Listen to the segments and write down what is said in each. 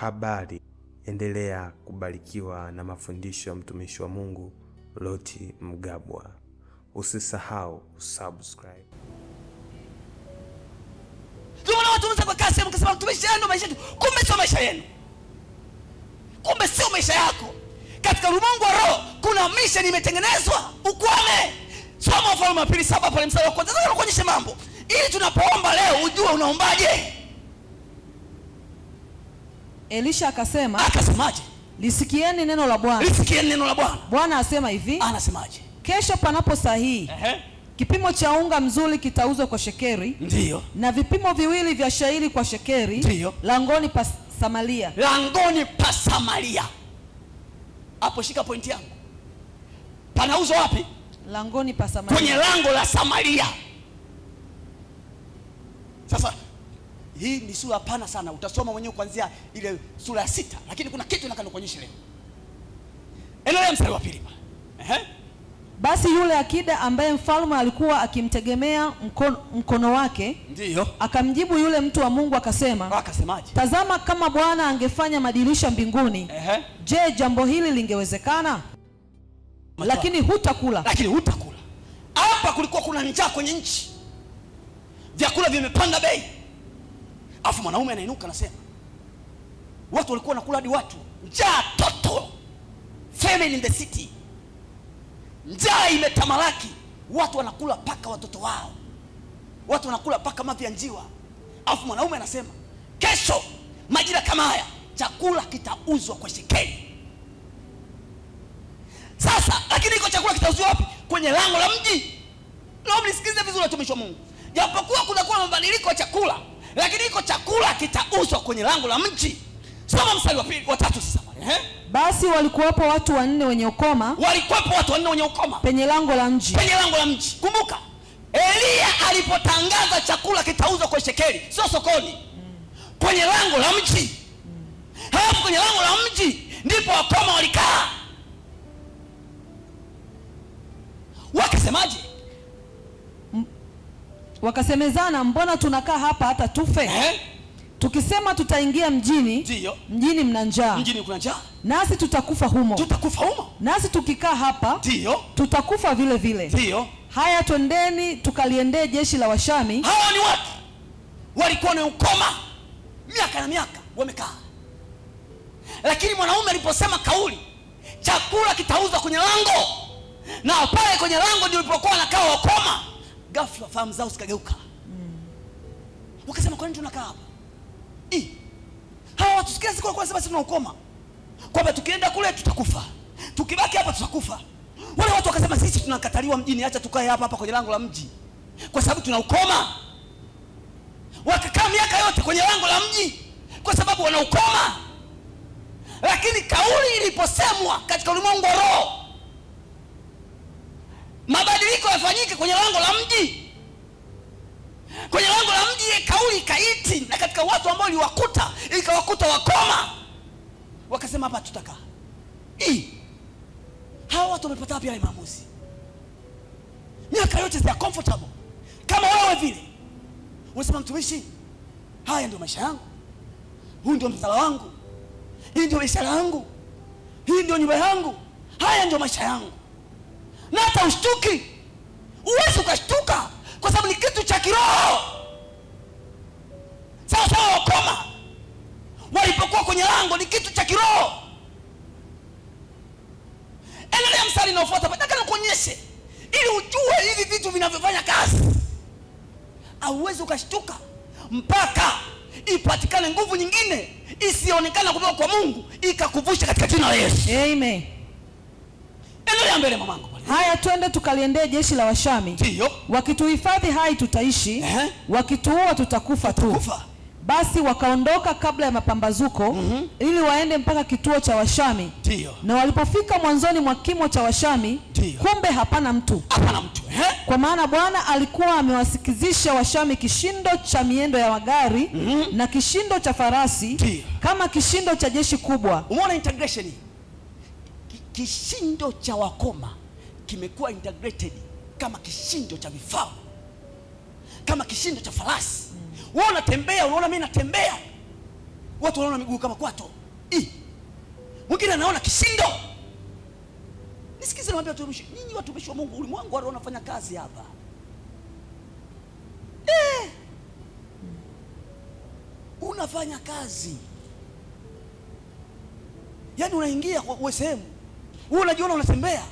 Habari, endelea kubarikiwa na mafundisho ya mtumishi wa Mungu Loti Mgabwa. Usisahau subscribe. Tunaona watu wanza kwa kasi mkasema mtumishi yenu maisha yetu. Kumbe sio maisha yenu. Kumbe sio maisha yako. Katika ulimwengu wa roho kuna mission imetengenezwa. Ukwame. Soma Wafalme wa Pili 7 pale mstari wa kwanza. Sasa nakuonyesha mambo. Ili tunapoomba leo ujue unaombaje. Elisha akasema, akasemaje? Lisikieni neno la Bwana. Lisikieni neno la Bwana. Bwana asema hivi. Anasemaje? Kesho panapo sahihi, kipimo cha unga mzuri kitauzwa kwa shekeri. Ndiyo. Na vipimo viwili vya shairi kwa shekeri. Ndiyo. Langoni pa Samaria. Langoni pa Samaria. Hapo shika pointi yangu. Panauzwa wapi? Langoni pa Samaria. Kwenye lango la Samaria. Sasa hii ni sura pana sana. Utasoma mwenyewe kuanzia ile sura ya 6, lakini kuna kitu nataka nikuonyeshe leo. Endelea mstari wa 2. Basi yule akida ambaye mfalme alikuwa akimtegemea mkono wake, ndiyo, akamjibu yule mtu wa Mungu akasema, akasemaje? Tazama, kama Bwana angefanya madirisha mbinguni, je, jambo hili lingewezekana? Lakini hutakula. Lakini hutakula. Hapa kulikuwa kuna njaa kwenye nchi. Vyakula vimepanda bei. Afu mwanaume anainuka anasema, watu walikuwa nakula hadi watu. Njaa total. Famine in the city. Njaa imetamalaki. Watu wanakula paka watoto wao. Watu wanakula paka mavi ya njiwa. Afu mwanaume anasema, kesho majira kama haya chakula kitauzwa kwa shekeli. Sasa lakini iko chakula kitauzwa wapi? Kwenye lango la mji. Naomba nisikilize vizuri watumishi wa Mungu. Japokuwa kunakuwa mabadiliko ya chakula, lakini iko chakula kitauzwa kwenye lango la mji. Soma mstari wa 2 wa 3 sasa. Basi walikuwepo watu 4 wenye ukoma. Walikuwepo watu 4 wenye ukoma penye lango la mji. Penye lango la mji. Kumbuka, Elia alipotangaza chakula kitauzwa kwa shekeli, sio sokoni. Kwenye lango la mji. Hapo kwenye lango la mji ndipo wakoma walikaa. Wakasemaje? Wakasemezana, mbona tunakaa hapa hata tufe? Tukisema tutaingia mjini, ndiyo, mjini mna njaa. Mjini kuna njaa. Nasi tutakufa humo. Tutakufa humo. Nasi tukikaa hapa, ndiyo, tutakufa vile vile. Ndiyo. Haya, twendeni tukaliendee jeshi la Washami. Hawa ni watu walikuwa na ukoma miaka na miaka wamekaa. Lakini mwanaume aliposema kauli, chakula kitauzwa kwenye lango, na pale kwenye lango ndio ilipokuwa nakaa wakoma, ghafla fahamu zao zikageuka. Wakasema, kwa nini tunakaa hapa? Hawa watu sikia siku walikuwa wanasema sisi tuna ukoma, kwamba tukienda kule tutakufa, tukibaki hapa tutakufa. Wale watu wakasema, sisi tunakataliwa mjini, acha tukae hapa hapa kwenye lango la mji kwa sababu tuna ukoma. Wakakaa miaka yote kwenye lango la mji kwa sababu wana ukoma. Lakini kauli iliposemwa katika ulimwengu wa roho, mabadiliko yafanyike kwenye lango la mji. Kwenye lango la mji kauli ikaiti, na katika watu ambao iliwakuta ikawakuta wakoma. Wakasema, hapa tutakaa. Hawa watu wamepata wapi yale maamuzi? Miaka yote they are comfortable. Kama wewe vile unasema, mtumishi, haya ndio maisha yangu, huu ndio msala wangu, hii ndio biashara yangu, hii ndio nyumba yangu, haya ndio maisha yangu. Na hata ushtuki. Uwezi ukashtuka kwa sababu ni kitu cha kiroho. Sawa wakoma walipokuwa kwenye lango ni kitu cha kiroho. Endelea mstari unaofuata, nataka nikuonyeshe ili ujue hivi vitu vinavyofanya kazi. Hauwezi ukashtuka mpaka ipatikane nguvu nyingine isionekana kutoka kwa Mungu ikakuvusha katika jina la Yesu. Amen. Endelea mbele mamangu. Haya, twende tukaliendee jeshi la Washami. Ndiyo. Wakituhifadhi hai tutaishi, wakituua tutakufa tu. Basi wakaondoka kabla ya mapambazuko, ili waende mpaka kituo cha Washami. Ndiyo. Na walipofika mwanzoni mwa kimo cha Washami, kumbe hapana mtu. Hapana mtu. Kwa maana Bwana alikuwa amewasikizisha Washami kishindo cha miendo ya magari, na kishindo cha farasi. Ndiyo. Kama kishindo cha jeshi kubwa. Umeona integration hii? Kishindo cha wakoma kimekuwa integrated kama kishindo cha vifao, kama kishindo cha farasi. Wewe unatembea, unaona mimi natembea, Watu wanaona miguu kama kwato. Mwingine anaona kishindo. Nisikize niwaambie watumishi, nyinyi watumishi wa Mungu, ulimwengu wao wanafanya kazi hapa. Unafanya kazi. Yaani unaingia kwa sehemu. Wewe unajiona unatembea.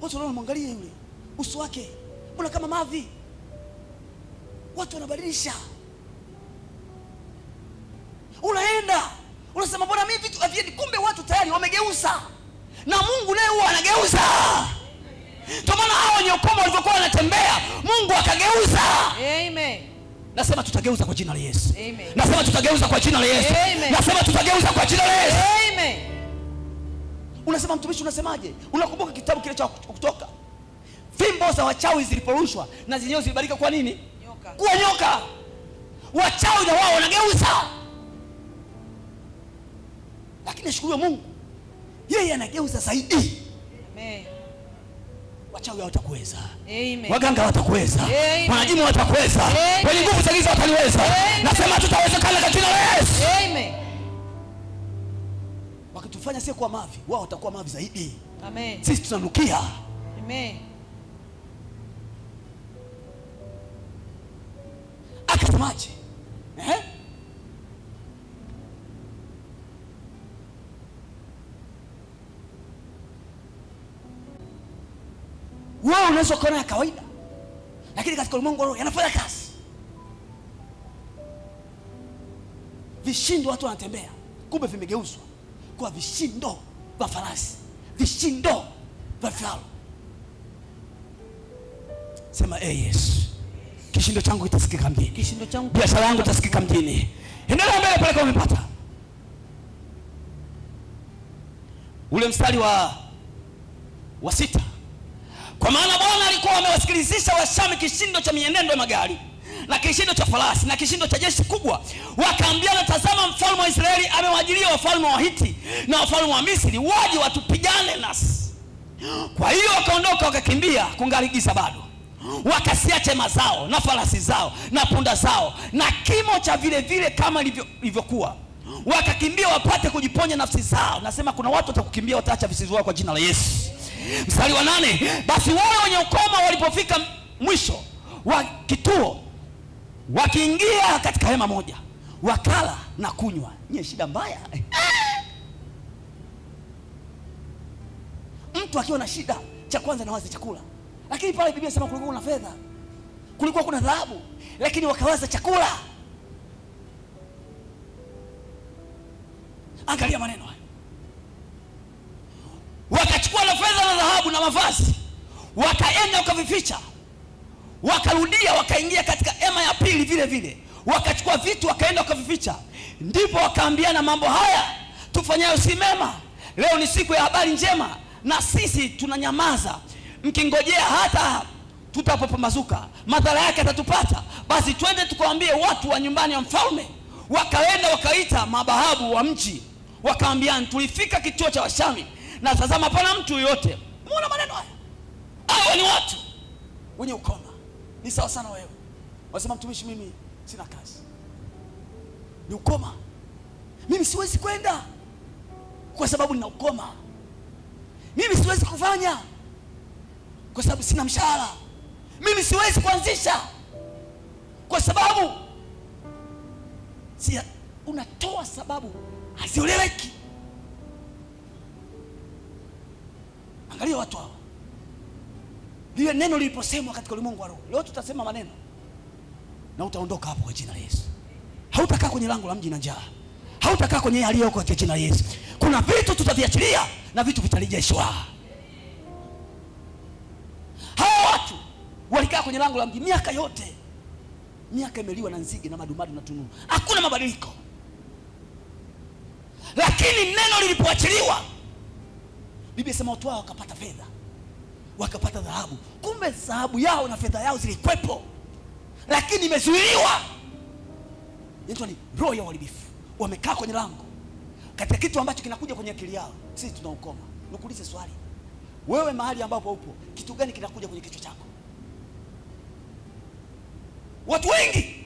Watu wanaona mwangalie yule. Uso wake una kama mavi. Watu wanabadilisha. Unaenda, unasema mbona mimi vitu haviendi, kumbe watu tayari wamegeuza. Na Mungu naye huwa anageuza. Kwa maana hao wenye ukoma walivyokuwa wanatembea, Mungu akageuza. Amen. Nasema tutageuza kwa jina la Yesu. Amen. Nasema tutageuza kwa jina la Yesu. Amen. Nasema tutageuza kwa jina la Yesu. Amen. Unasema mtumishi, unasemaje? Unakumbuka kitabu kile cha Kutoka? Fimbo za wachawi ziliporushwa na zenyewe zilibadilika kwa nini? Nyoka. Kuwa nyoka. Wachawi na wao wanageuza. Lakini shukuru Mungu, yeye anageuza zaidi. Amen. Wachawi hawatakuweza. Amen. Waganga hawatakuweza. Wanajimu hawatakuweza. Wenye nguvu za giza wataliweza. Nasema tutawezekana kwa jina la Yesu. Amen. Wakitufanya sisi kuwa mavi, wao watakuwa mavi zaidi. Amen. Sisi tunanukia. Amen. Akasemaje? Wewe unaweza kuona ya kawaida, lakini katika ulimwengu wa roho yanafanya kazi. Vishindo watu wanatembea, kumbe vimegeuzwa kwa vishindo vya farasi, vishindo vya farao. Sema Yesu, kishindo changu kitasikika mjini. Kishindo changu, biashara yangu itasikika mjini. Endelea mbele pale kama umepata. Ule mstari wa 6. Kwa maana Bwana alikuwa amewasikilizisha Washami kishindo cha mienendo ya magari na kishindo cha farasi na kishindo cha jeshi kubwa. Wakaambiana, tazama, mfalme wa Israeli amewaajilia wafalme wa Hiti na wafalme wa Misri waje watupigane nasi. Kwa hiyo wakaondoka wakakimbia, kungali giza bado. Wakasiacha hema zao na farasi zao na punda zao na kimo cha vile vile kama ilivyokuwa. Wakakimbia wapate kujiponya nafsi zao. Nasema kuna watu watakukimbia, wataacha visizo wao kwa jina la Yesu. Mstari wa 8, basi wale wenye ukoma walipofika mwisho wa kituo, wakiingia katika hema moja, wakala na kunywa. Nye shida mbaya. Mtu akiwa na shida, cha kwanza nawaza chakula. Lakini pale Biblia inasema kulikuwa kuna fedha, kulikuwa kuna dhahabu, lakini wakawaza chakula. Angalia maneno haya. Wakachukua na fedha na dhahabu na mavazi, wakaenda wakavificha. Wakarudia wakaingia katika hema ya pili vile vile, wakachukua vitu wakaenda wakavificha. Ndipo wakaambiana, mambo haya tufanyayo si mema. Leo ni siku ya habari njema, na sisi tunanyamaza mkingojea hata tutapopambazuka. Madhara yake atatupata. Basi twende tukawaambie watu wa nyumbani ya mfalme. Wakaenda wakaita mabahabu wa mji, wakaambiana, tulifika kituo cha Washami na tazama hapana mtu yote. Umeona maneno haya? Hao ni watu wenye ukoma. Ni sawa sana wewe. Wasema, mtumishi, mimi sina kazi, ni ukoma, mimi siwezi kwenda kwa sababu nina ukoma, mimi siwezi kufanya kwa sababu sina mshahara, mimi siwezi kuanzisha kwa sababu unatoa sababu hazieleweki. Angalia watu hao. Lile neno liliposemwa katika ulimwengu wa roho. Leo tutasema maneno na utaondoka hapo kwa jina la Yesu. Hautakaa kwenye lango la mji na njaa. Hautakaa kwenye hali yako kwa jina la Yesu. Kuna vitu tutaviachilia na vitu vitarejeshwa. Hao watu walikaa kwenye lango la mji miaka yote. Miaka imeliwa na nzige na madumadu na tununu. Hakuna mabadiliko. Lakini neno lilipoachiliwa, Biblia inasema watu wao wakapata fedha, wakapata dhahabu. Kumbe dhahabu yao na fedha yao zilikwepo, lakini imezuiliwa. Inaitwa ni roho ya uharibifu. Wamekaa kwenye lango katika kitu ambacho kinakuja kwenye akili yao. Sisi tunaukoma. Nikuulize swali, wewe mahali ambapo upo, kitu gani kinakuja kwenye kichwa chako? Watu wengi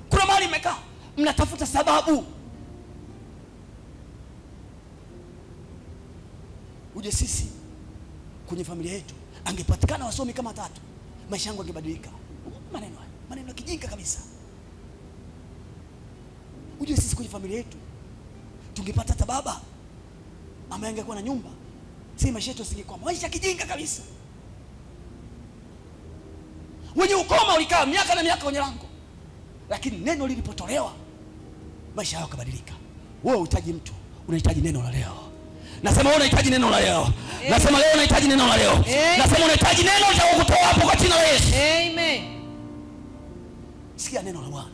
kuna mahali mmekaa, mnatafuta sababu. Uje sisi kwenye familia yetu angepatikana wasomi kama 3, maisha yangu angebadilika. Maneno ya kijinga kabisa. Uje sisi kwenye familia yetu tungepata hata baba ambaye angekuwa na nyumba, si maisha yetu singekuwa maisha kijinga kabisa. Wenye ukoma ulikaa miaka na miaka kwenye lango, lakini neno lilipotolewa maisha yao kabadilika. Wewe unahitaji mtu, unahitaji neno la leo. Nasema wewe unahitaji neno la leo. Nasema leo unahitaji neno la leo. Nasema unahitaji neno la kutoa hapo kwa jina la Yesu. Amen. Sikia neno la Bwana.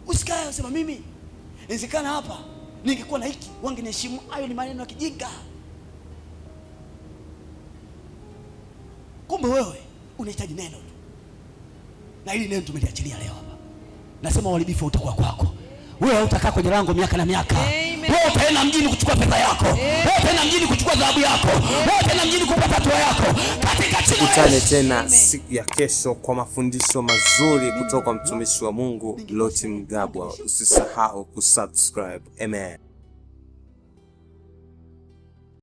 Usikae usema mimi inawezekana hapa ningekuwa na hiki wangeniheshimu. Hayo ni maneno ya kijinga. Kumbe wewe unahitaji neno tu. Na hili neno tumeliachilia leo hapa. Nasema uharibifu utakuwa kwako. Wewe utakaa kwenye lango miaka na miaka. Wewe utaenda mjini kuchukua pesa yako. Wewe utaenda mjini kuchukua dhahabu yako. Wewe utaenda mjini kupata hatua yako. Katika jina la Yesu. Tena siku ya kesho kwa mafundisho mazuri kutoka mtumishi wa Mungu Loti Mgabwa. Usisahau kusubscribe. Amen.